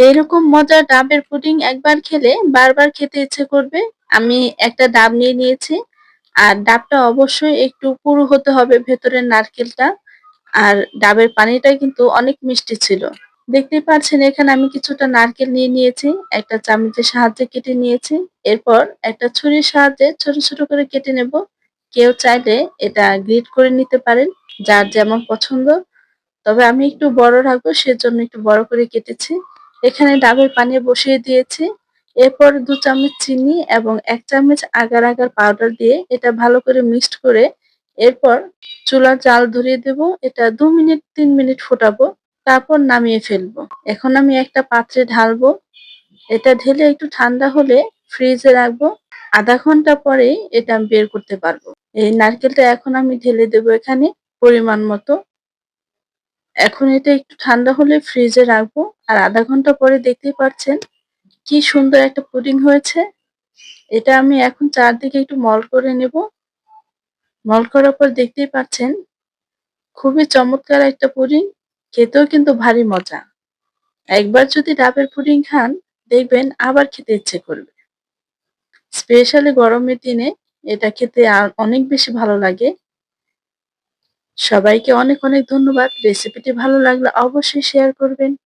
এরকম মজার ডাবের পুডিং একবার খেলে বারবার খেতে ইচ্ছে করবে। আমি একটা ডাব নিয়ে নিয়েছি। আর ডাবটা অবশ্যই একটু পুরু হতে হবে ভেতরের নারকেলটা। আর ডাবের পানিটা কিন্তু অনেক মিষ্টি ছিল। দেখতেই পাচ্ছেন এখানে আমি কিছুটা নারকেল নিয়ে নিয়েছি। একটা চামচের সাহায্যে কেটে নিয়েছি। এরপর একটা ছুরির সাহায্যে ছোট, ছোট করে কেটে নেব। কেউ চাইলে এটা গ্রেট করে নিতে পারেন, যার যেমন পছন্দ। তবে আমি একটু বড় রাখবো সেজন্য একটু বড় করে কেটেছি। এখানে ডাবের পানি বসিয়ে দিয়েছি। এরপর ২ চামচ চিনি এবং ১ চামচ আগার আগার পাউডার দিয়ে এটা ভালো করে মিক্সড করে এরপর চুলার জাল ধরিয়ে দেব। এটা ২ মিনিট ৩ মিনিট ফোটাবো। তারপর নামিয়ে ফেলবো। এখন আমি একটা পাত্রে ঢালবো। এটা ঢেলে একটু ঠান্ডা হলে ফ্রিজে রাখবো। ০.৫ ঘন্টা পরেই এটা আমি বের করতে পারবো। এই নারকেলটা এখন আমি ঢেলে দেবো এখানে পরিমাণ মতো। এখন এটা একটু ঠান্ডা হলে ফ্রিজে রাখবো। আর ০.৫ ঘন্টা পরে দেখতেই পাচ্ছেন কি সুন্দর একটা পুডিং হয়েছে। এটা আমি এখন চারদিকে একটু মল্ড করে নেব। মল্ড করার পর দেখতেই পাচ্ছেন খুবই চমৎকার একটা পুডিং। খেতেও কিন্তু ভারী মজা। একবার যদি ডাবের পুডিং খান দেখবেন আবার খেতে ইচ্ছে করবে। স্পেশালি গরমের দিনে এটা খেতে অনেক বেশি ভালো লাগে। সবাইকে অনেক, অনেক ধন্যবাদ। রেসিপিটি ভালো লাগলে অবশ্যই শেয়ার করবেন।